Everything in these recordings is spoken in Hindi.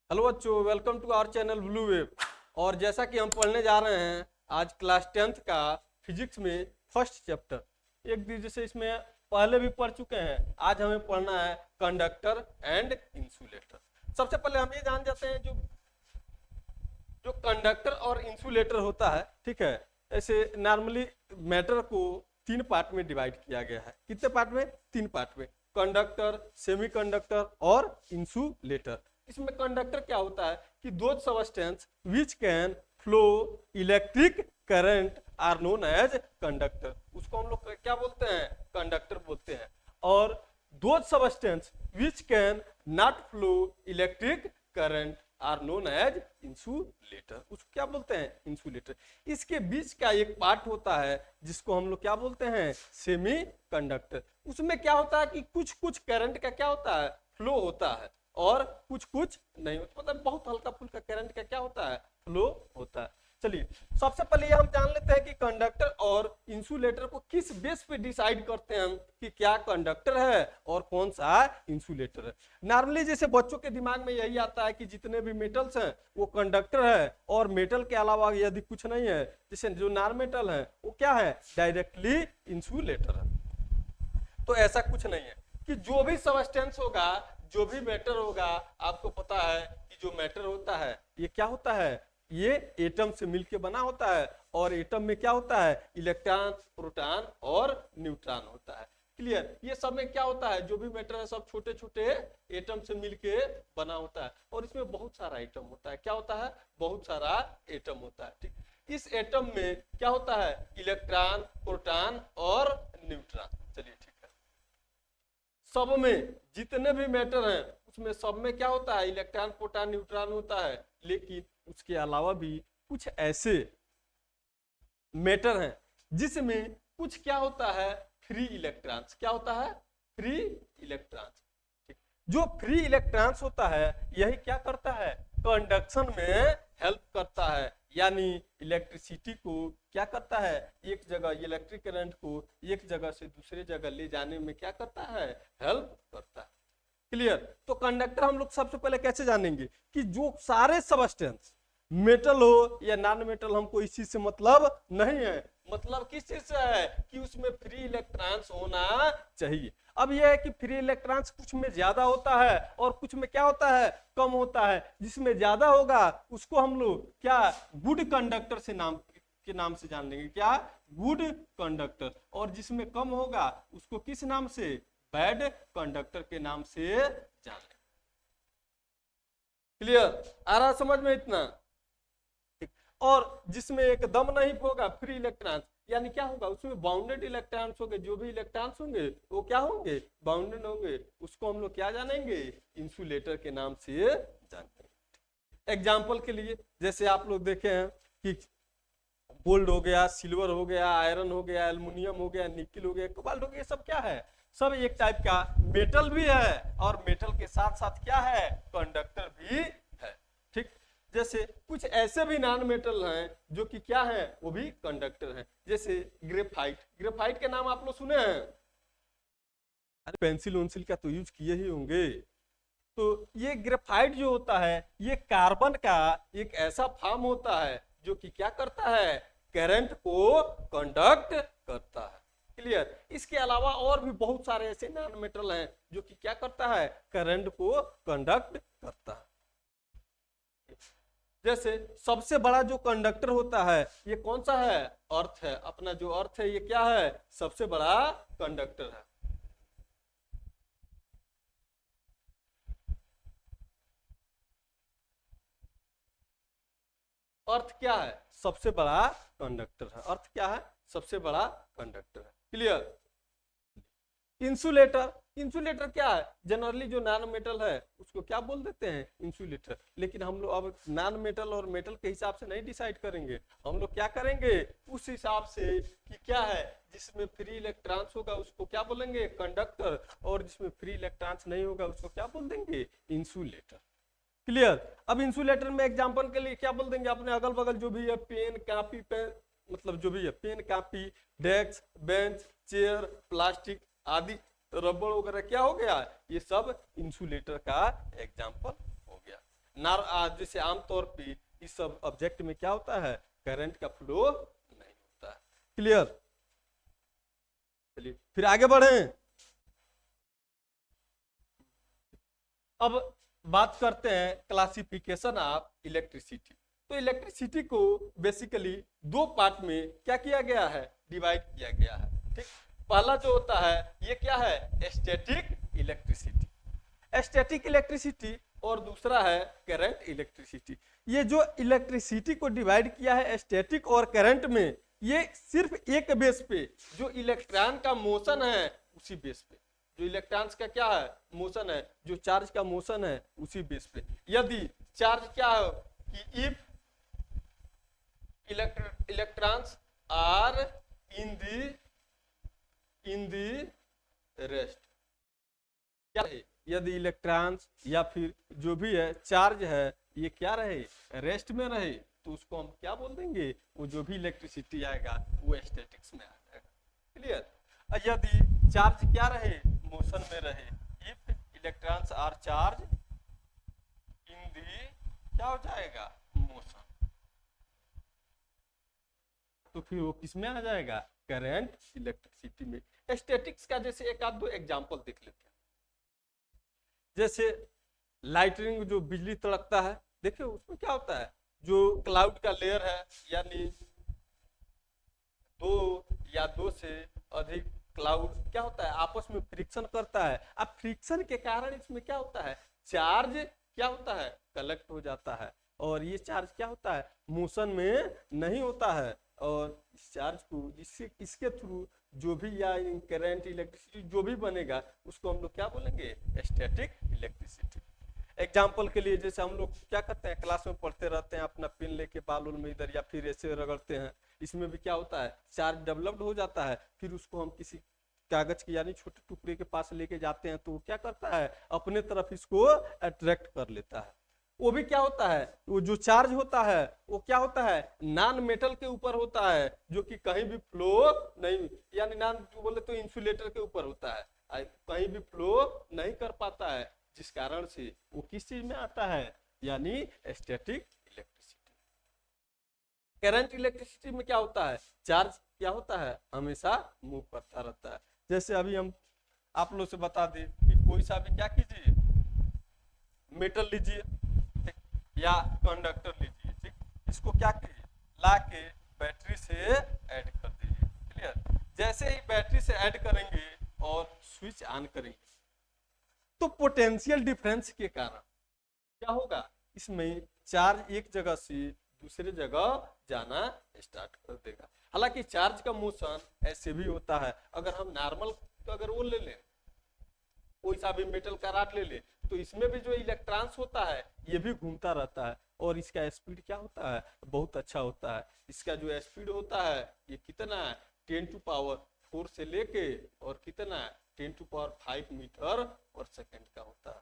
हेलो बच्चों, welcome to our channel blue wave. और जैसा कि हम पढ़ने जा रहे हैं आज क्लास 10th का फिजिक्स में फर्स्ट चैप्टर। एक दिन जैसे इसमें पहले भी पढ़ चुके हैं, आज हमें पढ़ना है कंडक्टर एंड इंसुलेटर। सबसे पहले हम ये जान जाते हैं जो जो कंडक्टर और इंसुलेटर होता है, ठीक है। ऐसे नॉर्मली मैटर को तीन पार्ट में डिवाइड किया गया है। कितने पार्ट में? तीन पार्ट में, कंडक्टर, सेमीकंडक्टर और इंसुलेटर। इसमें कंडक्टर क्या होता है कि those substance which can flow electric current are known as conductor, उसको हम लोग क्या बोलते हैं? कंडक्टर बोलते हैं। और those substance which can not flow electric current are known as insulator, उसको क्या बोलते हैं? इंसुलेटर। इसके बीच का एक पार्ट होता है जिसको हम लोग क्या बोलते हैं? Semi conductor. उसमें क्या होता है कि कुछ कुछ करंट का क्या होता है? फ्लो होता है और कुछ कुछ नहीं होता, मतलब बहुत हल्का फुल्का करंट का क्या होता है? फ्लो होता है। चलिए सबसे पहले हम जान लेते हैं कि कंडक्टर और इंसुलेटर को किस बेस पे डिसाइड करते हैं हम कि क्या कंडक्टर है और कौन सा इंसुलेटर है। नॉर्मली जैसे बच्चों के दिमाग में यही आता है कि जितने भी मेटल्स हैं वो कंडक्टर है और मेटल के अलावा यदि कुछ नहीं है, जैसे जो नॉन मेटल है वो क्या है? डायरेक्टली इंसुलेटर है। तो ऐसा कुछ नहीं है कि जो भी सबस्टेंस होगा, जो भी मैटर होगा, आपको पता है कि जो मैटर होता है ये क्या होता है? ये एटम से मिलके बना होता है। और एटम में क्या होता है? इलेक्ट्रॉन, प्रोटॉन और न्यूट्रॉन होता है। क्लियर? ये सब में क्या होता है? जो भी मैटर है सब छोटे छोटे एटम से मिलके बना होता है और इसमें बहुत सारा एटम होता है। क्या होता है? बहुत सारा एटम होता है। ठीक, इस एटम में क्या होता है? इलेक्ट्रॉन, प्रोटॉन और न्यूट्रॉन। चलिए ठीक है, सब में जितने भी मैटर हैं उसमें सब में क्या होता है? इलेक्ट्रॉन, प्रोटॉन, न्यूट्रॉन होता है। लेकिन उसके अलावा भी कुछ ऐसे मैटर हैं जिसमें कुछ क्या होता है? Free electrons. क्या होता है? Free electrons. ठीक, जो फ्री इलेक्ट्रॉन्स होता है यही क्या करता है? कंडक्शन में हेल्प करता है, यानी इलेक्ट्रिसिटी को क्या करता है? एक जगह इलेक्ट्रिक करंट को एक जगह से दूसरे जगह ले जाने में क्या करता है? हेल्प करता है। क्लियर? तो कंडक्टर हम लोग सबसे पहले कैसे जानेंगे कि जो सारे सबस्टेंस मेटल हो या नॉन मेटल, हमको इस चीज से मतलब नहीं है। मतलब किस चीज से है? कि उसमें फ्री इलेक्ट्रॉन्स होना चाहिए। अब यह है कि फ्री इलेक्ट्रॉन्स कुछ में ज्यादा होता है और कुछ में क्या होता है? कम होता है। जिसमें ज्यादा होगा उसको हम लोग क्या गुड कंडक्टर से नाम से जान लेंगे। क्या? Good conductor. और जिसमें कम होगा उसको किस नाम से? बैड कंडक्टर के नाम से जान लेंगे। क्लियर? आ रहा समझ में इतना? और जिसमें एकदम नहीं होगा फ्री इलेक्ट्रॉन्स, यानी क्या होगा? उसमें बाउंडेड इलेक्ट्रॉन्स होंगे। जो भी इलेक्ट्रॉन्स होंगे वो क्या होंगे? बाउंडेड होंगे। उसको हम लोग क्या जानेंगे? इंसुलेटर के नाम से जानेंगे। एग्जाम्पल के लिए जैसे आप लोग देखे हैं कि गोल्ड हो गया, सिल्वर हो गया, आयरन हो गया, एल्युमिनियम हो गया, निकिल हो गया, कोबाल्ट हो गया, सब क्या है? सब एक टाइप का मेटल भी है और मेटल के साथ साथ क्या है? कंडक्टर भी है। ठीक, जैसे कुछ ऐसे भी नॉन मेटल हैं जो कि क्या है? वो भी कंडक्टर हैं। जैसे ग्रेफाइट। ग्रेफाइट के नाम आप लोग सुने हैं? अरे पेंसिल वेंसिल का तो यूज किए ही होंगे। तो ये ग्रेफाइट जो होता है ये कार्बन का एक ऐसा फॉर्म होता है जो कि क्या करता है? करंट को कंडक्ट करता है। क्लियर? इसके अलावा और भी बहुत सारे ऐसे नॉन मेटल हैं जो कि क्या करता है? करंट को कंडक्ट करता है। जैसे सबसे बड़ा जो कंडक्टर होता है ये कौन सा है? अर्थ है। अपना जो अर्थ है ये क्या है? सबसे बड़ा कंडक्टर है। अर्थ क्या है? सबसे बड़ा कंडक्टर है। अर्थ क्या है? सबसे बड़ा कंडक्टर है। क्लियर? इंसुलेटर। इंसुलेटर क्या है? जनरली जो नॉन मेटल है उसको क्या बोल देते हैं? इंसुलेटर। लेकिन हम लोग अब नॉन मेटल और मेटल के हिसाब से नहीं डिसाइड करेंगे। हम लोग क्या करेंगे? उस हिसाब से कि क्या है, जिसमें फ्री इलेक्ट्रॉन्स होगा उसको क्या बोलेंगे? कंडक्टर। और जिसमें फ्री इलेक्ट्रॉन्स नहीं होगा उसको क्या बोल देंगे? इंसुलेटर। क्लियर? अब इंसुलेटर में एग्जांपल के लिए क्या बोल देंगे? अपने अगल बगल जो भी है पेन, कॉपी, पेन, मतलब जो भी है pen, copy, desk, bench, chair, plastic आदि, रबड़ वगैरह क्या हो गया? ये सब इंसुलेटर का एग्जांपल हो गया। जैसे आमतौर पे इस सब ऑब्जेक्ट में क्या होता है, करंट का फ्लो नहीं होता है। क्लियर? चलिए फिर आगे बढ़ें। अब बात करते हैं क्लासिफिकेशन ऑफ इलेक्ट्रिसिटी। तो इलेक्ट्रिसिटी को बेसिकली दो पार्ट में क्या किया गया है, डिवाइड किया गया है। ठीक, पहला जो होता है ये क्या है, स्टैटिक इलेक्ट्रिसिटी, स्टैटिक इलेक्ट्रिसिटी, और दूसरा है करंट इलेक्ट्रिसिटी। ये जो इलेक्ट्रिसिटी को डिवाइड किया है स्टैटिक और करंट में, ये सिर्फ एक बेस पे, जो इलेक्ट्रॉन का मोशन है उसी बेस पे, जो इलेक्ट्रॉन्स का क्या है, मोशन है, जो चार्ज का मोशन है उसी बेस पे। यदि चार्ज क्या है कि if electrons are in the rest, क्या है, यदि इलेक्ट्रॉन्स या फिर जो भी है चार्ज है ये क्या रहे, रेस्ट में रहे, तो उसको हम क्या बोल देंगे, वो जो भी इलेक्ट्रिसिटी आएगा वो स्टैटिक्स में आ जाएगा। क्लियर? यदि चार्ज क्या रहे, मोशन में रहे, if electrons are charge in the, क्या हो जाएगा, मोशन, तो फिर वो किस में आ जाएगा, करंट इलेक्ट्रिसिटी में। स्टैटिक्स का जैसे एक आध दो एग्जांपल देख लेते हैं। जैसे लाइटनिंग, जो बिजली तड़कता है, देखिए उसमें क्या होता है, जो क्लाउड का लेयर है, यानी दो या दो से अधिक क्लाउड क्या होता है, आपस में फ्रिक्शन करता है। अब फ्रिक्शन के कारण इसमें क्या होता है, चार्ज क्या होता है, कलेक्ट हो जाता है, और ये चार्ज क्या होता है, मोशन में नहीं होता है, और इस चार्ज को इसके थ्रू जो भी या करंट इलेक्ट्रिसिटी जो भी बनेगा उसको हम लोग क्या बोलेंगे, स्टैटिक इलेक्ट्रिसिटी। एग्जाम्पल के लिए जैसे हम लोग क्या करते हैं, क्लास में पढ़ते रहते हैं, अपना पेन लेके बाल में इधर या फिर ऐसे रगड़ते हैं, इसमें भी क्या होता है, चार्ज डेवलप्ड हो जाता है, फिर उसको हम किसी कागज के यानी छोटे टुकड़े के पास लेके जाते हैं, तो वो क्या करता है, अपने तरफ इसको अट्रैक्ट कर लेता है। वो भी क्या होता है, वो जो चार्ज होता है वो क्या होता है, नॉन मेटल के ऊपर होता है, जो कि कहीं भी फ्लो नहीं, यानी नॉन बोले तो इंसुलेटर के ऊपर होता है, कहीं भी फ्लो नहीं कर पाता है, जिस कारण से वो किस चीज में आता है, यानी स्टैटिक इलेक्ट्रिसिटी। करंट इलेक्ट्रिसिटी में क्या होता है, चार्ज क्या होता है, हमेशा मूव करता रहता है। जैसे अभी हम आप लोग से बता दें कि कोई सा भी क्या कीजिए, मेटल लीजिए या कंडक्टर लीजिए, ठीक, इसको क्या कीजिए, ला के बैटरी से ऐड कर दीजिए। क्लियर? जैसे ही बैटरी से ऐड करेंगे और स्विच ऑन करेंगे, तो पोटेंशियल डिफरेंस के कारण क्या होगा, इसमें चार्ज एक जगह से दूसरे जगह जाना स्टार्ट कर देगा। हालांकि चार्ज का मोशन ऐसे भी होता है, अगर हम नॉर्मल अगर वो ले लें, कोई सा भी मेटल का रॉड ले ले, तो इसमें भी जो इलेक्ट्रॉन्स होता है ये भी घूमता रहता है, और इसका स्पीड क्या होता है, बहुत अच्छा होता है। इसका जो स्पीड होता है ये कितना है, 10⁴ से लेके और कितना 10⁵ मीटर पर सेकंड का होता है।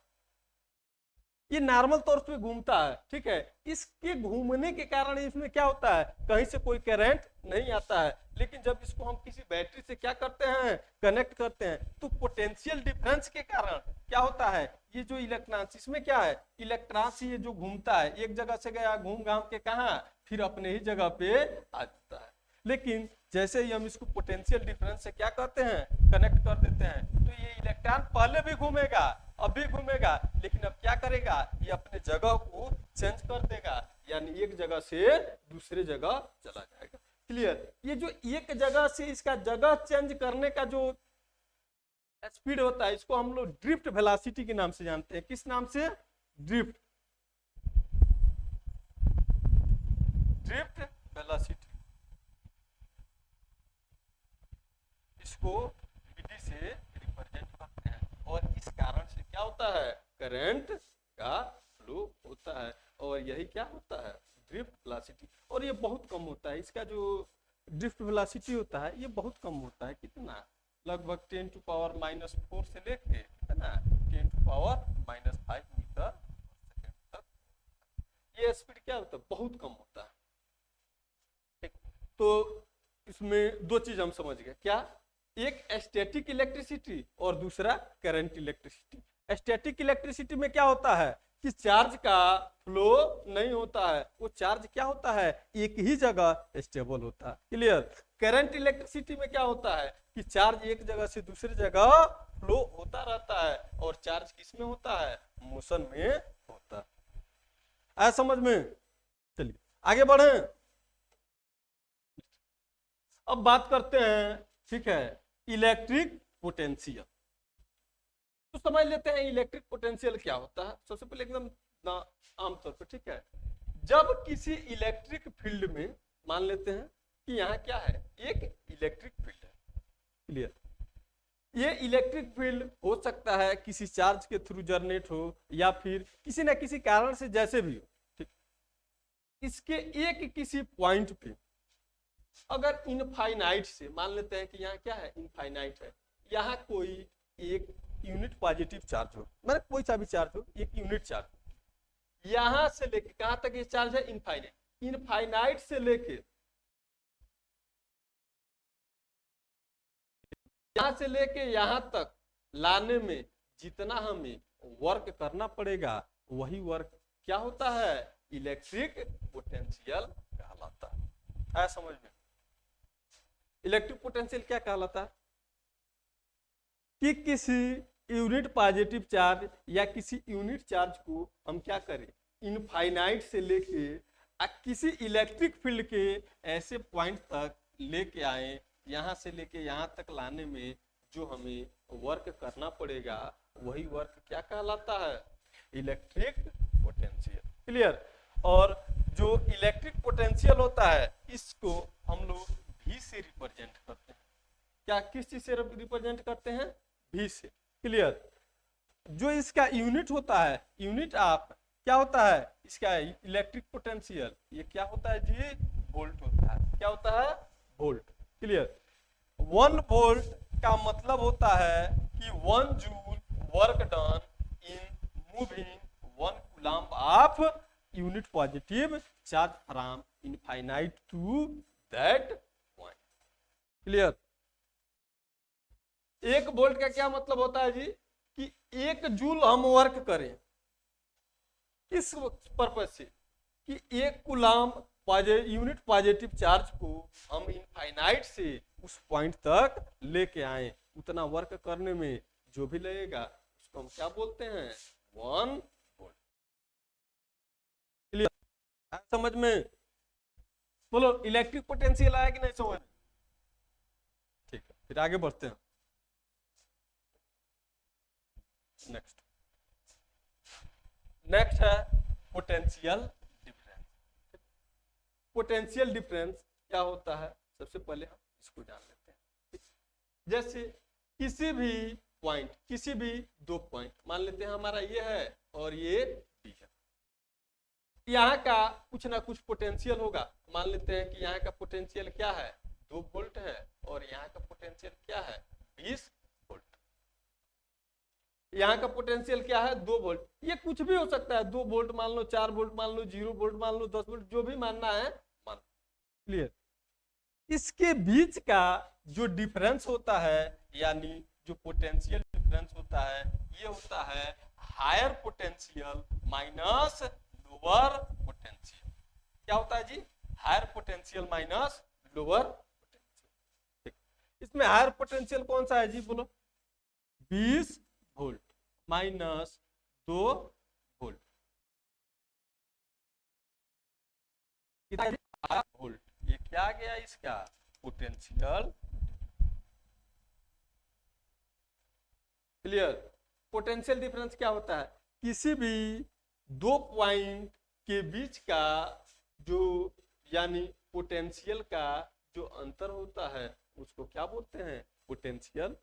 ये नॉर्मल तौर पे घूमता है, ठीक है। इसके घूमने के कारण इसमें क्या होता है, कहीं से कोई करंट नहीं आता है, लेकिन जब इसको हम किसी बैटरी से क्या करते हैं, कनेक्ट करते हैं, तो पोटेंशियल डिफरेंस के कारण क्या होता है, ये जो इलेक्ट्रॉन्स, इसमें क्या है, इलेक्ट्रॉन्स ये जो घूमता है, एक जगह से गया घूम घाम के कहा, फिर अपने ही जगह पे आ जाता है। लेकिन जैसे ही हम इसको पोटेंशियल डिफरेंस से क्या करते हैं, कनेक्ट कर देते हैं, तो ये इलेक्ट्रॉन पहले भी घूमेगा, अब भी घूमेगा, लेकिन अब क्या करेगा, ये अपने जगह को चेंज कर देगा, यानी एक जगह से दूसरे जगह चला जाएगा। क्लियर? ये जो एक जगह से इसका जगह चेंज करने का जो स्पीड होता है, इसको हम लोग ड्रिफ्ट वेलोसिटी के नाम से जानते हैं। किस नाम से? Drift velocity. इसको विधि से रिप्रेजेंट करते हैं, और इस कारण से क्या होता है, करंट का फ्लो होता है, और यही क्या होता है, ड्रिफ्ट वेलोसिटी। और ये बहुत कम होता है, इसका जो ड्रिफ्ट वेलोसिटी होता है ये बहुत कम होता है, कितना, लगभग 10⁻⁻⁴ से लेके कितना 10⁻⁻⁵ मीटर सेकंड तक ये स्पीड क्या होता है, बहुत कम होता है। ठीक, तो इसमें दो चीज हम समझ गए, क्या, एक स्टैटिक इलेक्ट्रिसिटी और दूसरा करंट इलेक्ट्रिसिटी। स्टैटिक इलेक्ट्रिसिटी में क्या होता है कि चार्ज का फ्लो नहीं होता है, वो चार्ज क्या होता है, एक ही जगह स्टेबल होता है। क्लियर। करंट इलेक्ट्रिसिटी में क्या होता है कि चार्ज एक जगह से दूसरी जगह फ्लो होता रहता है, और चार्ज किस में होता है, मोशन में होता है। आया समझ में? चलिए आगे बढ़े। अब बात करते हैं, ठीक है, इलेक्ट्रिक पोटेंशियल। तो समझ लेते हैं इलेक्ट्रिक पोटेंशियल क्या होता है। सबसे पहले एकदम आमतौर पर, ठीक है, जब किसी इलेक्ट्रिक फील्ड में, मान लेते हैं कि यहाँ क्या है, एक इलेक्ट्रिक फील्ड है। क्लियर। ये इलेक्ट्रिक फील्ड हो सकता है किसी चार्ज के थ्रू जनरेट हो, या फिर किसी न किसी कारण से जैसे भी हो, ठीक। इसके एक किसी पॉइंट पे अगर इनफाइनाइट से, मान लेते हैं कि यहाँ क्या है, इनफाइनाइट है, यहाँ कोई एक यूनिट पॉजिटिव चार्ज हो, मतलब कोई सा भी चार्ज हो, एक यूनिट चार्ज, यहां से लेके कहां तक ये चार्ज है, इनफाइनाइट। इनफाइनाइट से लेके यहां से लेके यहां तक लाने में जितना हमें वर्क करना पड़ेगा, वही वर्क क्या होता है, इलेक्ट्रिक पोटेंशियल कहलाता है। समझ में? इलेक्ट्रिक पोटेंशियल क्या कहलाता है कि किसी यूनिट पॉजिटिव चार्ज या किसी यूनिट चार्ज को हम क्या करें, इनफाइनाइट से लेके किसी इलेक्ट्रिक फील्ड के ऐसे पॉइंट तक लेके आए, यहां से लेके यहां तक लाने में जो हमें वर्क करना पड़ेगा, वही वर्क क्या कहलाता है, इलेक्ट्रिक पोटेंशियल। क्लियर। और जो इलेक्ट्रिक पोटेंशियल होता है, इसको हम लोग भी से रिप्रेजेंट करते हैं। क्या, किस चीज से रिप्रेजेंट करते हैं, भी से। क्लियर। जो इसका यूनिट होता है, यूनिट ऑफ क्या होता है, इसका इलेक्ट्रिक पोटेंशियल, ये क्या होता है जी, वोल्ट होता है। क्या होता है, वोल्ट। क्लियर। 1 वोल्ट का मतलब होता है कि 1 joule work done in moving 1 coulomb of unit positive charge from infinite to that point. Clear. 1 volt का क्या मतलब होता है जी, कि 1 जूल हम वर्क करें, किस पर्पज से, कि 1 कूलम्ब यूनिट पॉजिटिव चार्ज को हम इनफाइनाइट से उस पॉइंट तक लेके आए, उतना वर्क करने में जो भी लगेगा उसको हम क्या बोलते हैं, 1 वोल्ट। क्लियर। समझ में? बोलो इलेक्ट्रिक पोटेंशियल आया कि नहीं समझ? ठीक है, फिर आगे बढ़ते हैं। नेक्स्ट है पोटेंशियल डिफरेंस। पोटेंशियल डिफरेंस क्या होता है, सबसे पहले हम इसको जान लेते हैं। जैसे किसी भी पॉइंट, किसी भी 2 पॉइंट, मान लेते हैं हमारा ये है और ये बी है, यहाँ का कुछ ना कुछ पोटेंशियल होगा। मान लेते हैं कि यहाँ का पोटेंशियल क्या है, 2 वोल्ट है, और यहाँ का पोटेंशियल क्या है, 20 वोल्ट। यहाँ का पोटेंशियल क्या है, 2 वोल्ट। ये कुछ भी हो सकता है, 2 वोल्ट मान लो, 4 वोल्ट मान लो, 0 वोल्ट मान लो, 10 वोल्ट, जो भी मानना है मान। क्लियर। इसके बीच का जो डिफरेंस होता है, यानी जो पोटेंशियल डिफरेंस होता है, ये होता है higher potential minus lower potential. क्या होता है जी, higher potential minus lower potential. इसमें हायर पोटेंशियल कौन सा है जी, बोलो, 20 वोल्ट माइनस 2 वोल्ट, कितना वोल्ट, ये क्या गया इसका पोटेंशियल। क्लियर। पोटेंशियल डिफरेंस क्या होता है, किसी भी 2 पॉइंट के बीच का जो, यानी पोटेंशियल का जो अंतर होता है, उसको क्या बोलते हैं, पोटेंशियल।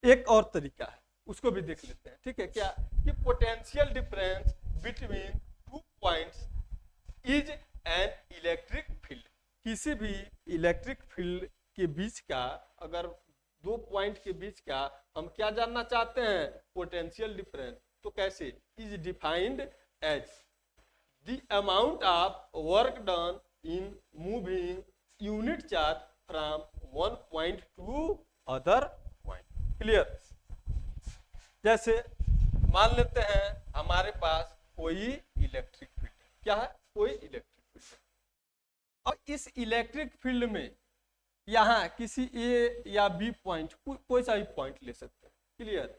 एक और तरीका है, उसको भी देख लेते हैं। ठीक है, क्या कि potential difference between 2 points is an electric field. किसी भी इलेक्ट्रिक फील्ड के बीच का, अगर 2 पॉइंट के बीच का हम क्या जानना चाहते हैं, पोटेंशियल डिफरेंस, तो कैसे, is defined as the amount of work done in moving unit charge from 1 point to other point. Clear. जैसे मान लेते हैं हमारे पास कोई इलेक्ट्रिक फील्ड है। क्या है? कोई इलेक्ट्रिक फील्ड है। और इस इलेक्ट्रिक फील्ड में यहाँ किसी ए या बी पॉइंट कोई सा भी पॉइंट ले सकते हैं। क्लियर?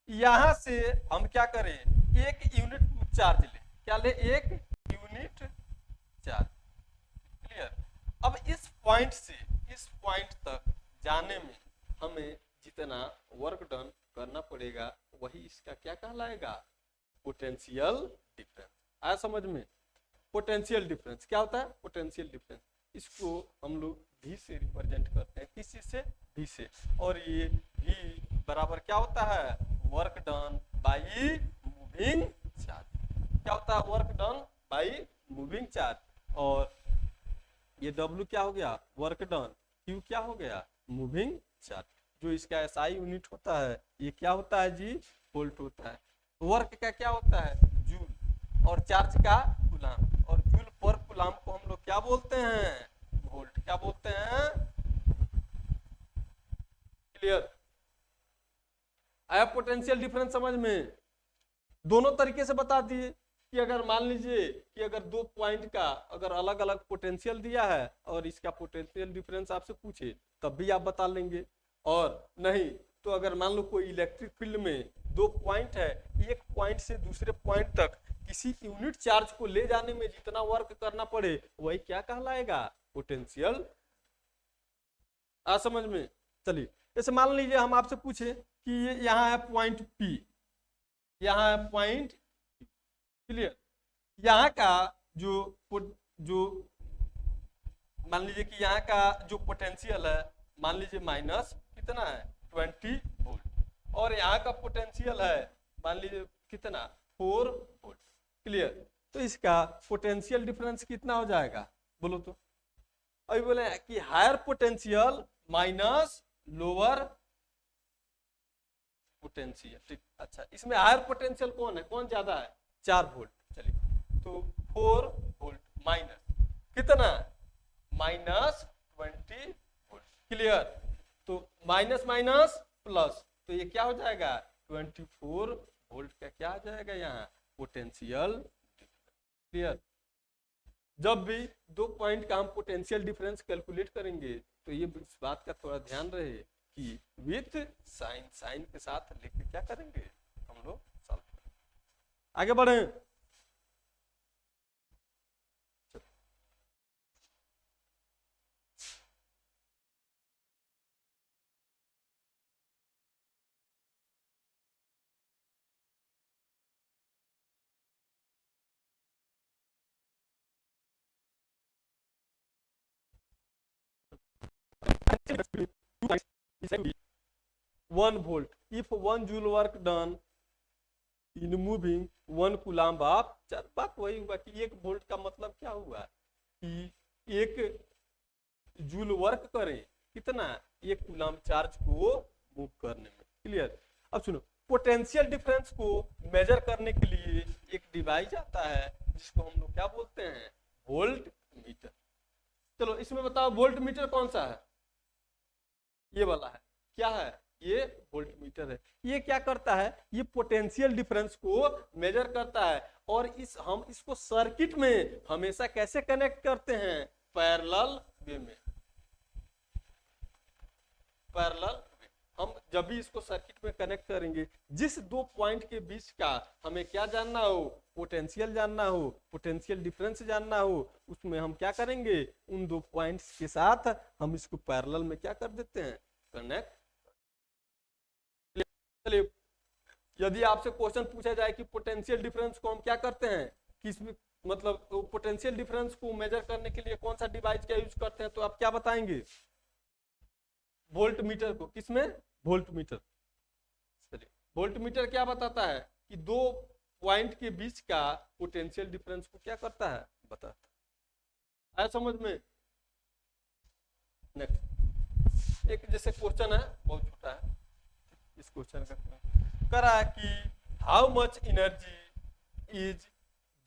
यहां से हम क्या करें, एक यूनिट चार्ज ले। क्या ले? एक यूनिट चार्ज। क्लियर? अब इस पॉइंट से इस पॉइंट तक जाने में हमें जितना वर्क डन करना पड़ेगा वही इसका क्या कहलाएगा? Potential difference. आया समझ में? पोटेंशियल डिफरेंस क्या होता है? पोटेंशियल डिफरेंस इसको हम लोग V से रिप्रेजेंट करते हैं। किसी से? V से। और ये V बराबर क्या होता है? Work done by moving charge. क्या होता है? Work done by moving charge. और ये W क्या हो गया? Work done. Q क्या हो गया? Moving charge. जो इसका SI यूनिट होता है ये क्या होता है जी? वोल्ट होता है। वर्क का क्या होता है? जूल। और चार्ज का कूलाम। और जूल पर कूलाम को हम लोग क्या बोलते हैं? वोल्ट। क्या बोलते हैं? क्लियर? आया पोटेंशियल डिफरेंस समझ में? दोनों तरीके से बता दिए कि अगर मान लीजिए कि अगर दो पॉइंट का अगर अलग अलग पोटेंशियल दिया है और इसका पोटेंशियल डिफरेंस आपसे पूछे तब भी आप बता लेंगे। और नहीं तो अगर मान लो कोई इलेक्ट्रिक फील्ड में दो पॉइंट है, एक पॉइंट से दूसरे पॉइंट तक किसी यूनिट चार्ज को ले जाने में जितना वर्क करना पड़े वही क्या कहलाएगा? पोटेंशियल। आ समझ में? चलिए जैसे मान लीजिए हम आपसे पूछे कि ये यहाँ है पॉइंट P, यहाँ है पॉइंट। क्लियर? यहाँ का जो मान लीजिए कि यहाँ का जो पोटेंशियल है मान लीजिए माइनस कितना है? 20 वोल्ट। और यहाँ का पोटेंशियल है मान लीजिए कितना? 4 वोल्ट। क्लियर? तो इसका पोटेंशियल डिफरेंस कितना हो जाएगा? बोलो तो। अभी बोले कि higher potential minus lower potential. ठीक, अच्छा इसमें हायर पोटेंशियल कौन है? कौन ज्यादा है? 4 वोल्ट। चलिए तो 4 वोल्ट माइनस कितना? Minus 20 volt. क्लियर? तो माइनस माइनस प्लस तो ये क्या हो जाएगा? 24 वोल्ट का क्या आ जाएगा यहाँ? पोटेंशियल। क्लियर? जब भी दो पॉइंट का हम पोटेंशियल डिफरेंस कैलकुलेट करेंगे तो ये इस बात का थोड़ा ध्यान रहे कि विथ साइन, साइन के साथ लेके क्या करेंगे हम लोग? सॉल्व करेंगे। आगे बढ़े। One volt. If 1 joule work done in moving 1 coulomb of charge. बात वही हुआ कि 1 वोल्ट का मतलब क्या हुआ कि 1 जूल वर्क करे कितना? 1 कूलम्ब चार्ज को मूव करने में। क्लियर? अब सुनो, पोटेंशियल डिफरेंस को मेजर करने के लिए एक डिवाइस आता है जिसको हम लोग क्या बोलते हैं? Volt meter. चलो इसमें बताओ वोल्ट मीटर कौन सा है? ये वाला है। क्या है? ये वोल्ट मीटर है। ये क्या करता है? ये पोटेंशियल डिफरेंस को मेजर करता है। और हम इसको सर्किट में हमेशा कैसे कनेक्ट करते हैं? पैरेलल वे में। पैरेलल वे। हम जब भी इसको सर्किट में कनेक्ट करेंगे, जिस दो पॉइंट के बीच का हमें क्या जानना हो? पोटेंशियल जानना हो, पोटेंशियल डिफरेंस जानना हो, उसमें हम क्या करेंगे? उन दो पॉइंट्स के साथ हम इसको पैरेलल में क्या कर देते हैं? कनेक्ट। चलिए यदि आपसे क्वेश्चन पूछा जाए कि पोटेंशियल डिफरेंस को हम क्या करते हैं, किस मतलब पोटेंशियल डिफरेंस को मेजर करने के लिए कौन सा डिवाइस का यूज करते हैं, तो आप क्या बताएंगे? वोल्ट मीटर को। किसमें? Volt meter. चलिए वोल्ट मीटर क्या बताता है कि दो पॉइंट के बीच का पोटेंशियल डिफरेंस को क्या करता है? बताता है। समझ में? नेक्स्ट एक जैसे क्वेश्चन है, बहुत छोटा है। इस क्वेश्चन का कह रहा है कि how much energy is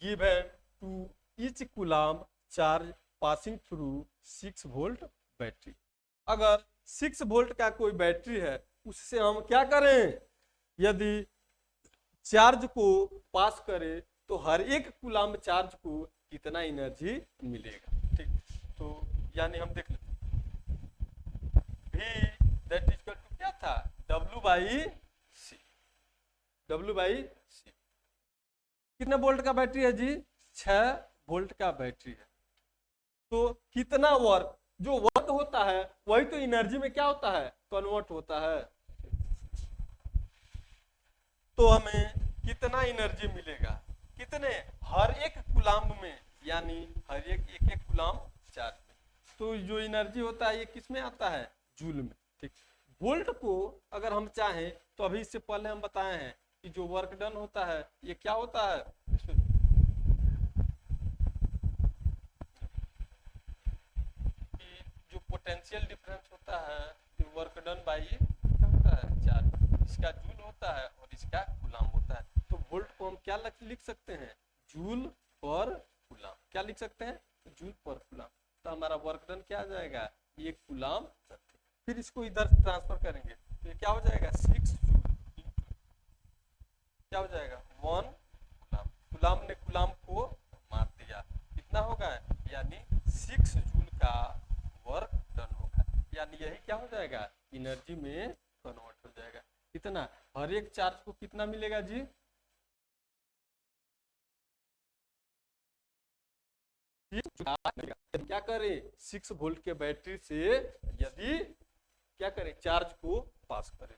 given to each coulomb charge passing through 6 volt battery. अगर 6 वोल्ट का कोई बैटरी है उससे हम क्या करें? यदि चार्ज को पास करे तो हर एक कूलाम चार्ज को कितना एनर्जी मिलेगा। ठीक, तो यानी हम देख लेते V दैट इज टू क्या था, W by C. W by C कितने वोल्ट का बैटरी है जी, 6 वोल्ट का बैटरी है। तो कितना वर्क, जो वर्क होता है वही तो एनर्जी में क्या होता है, कन्वर्ट होता है। तो हमें कितना एनर्जी मिलेगा, कितने, हर एक कूलाम में, यानी हर एक एक कूलाम चार्ज में। तो जो एनर्जी होता है ये किस में आता है, जूल में। ठीक, वोल्ट को अगर हम चाहें तो अभी इससे पहले हम बताए हैं कि जो वर्क डन होता है ये क्या होता है, जो पोटेंशियल डिफरेंस होता है वर्क डन बाई क्या होता है, चार्ज। इसका जूल होता है और इसका कूलाम होता है। तो वोल्ट को हम क्या लिख सकते हैं, जूल पर कूलाम। क्या लिख सकते हैं, जूल पर कूलाम। तो हमारा वर्क डन क्या आ जाएगा, ये कूलाम। फिर इसको इधर ट्रांसफर करेंगे तो ये क्या हो जाएगा, 6 जूल, क्या हो जाएगा 1 कूलाम। कूलाम ने कूलाम को मार दिया, कितना होगा, यानी 6 जूल का वर्क डन होगा। यानी यही क्या हो जाएगा, एनर्जी में कन्वर्ट हो जाएगा। कितना, हर एक चार्ज को कितना मिलेगा जी, क्या करें, 6 वोल्ट के बैटरी से यदि क्या करें, चार्ज को पास करें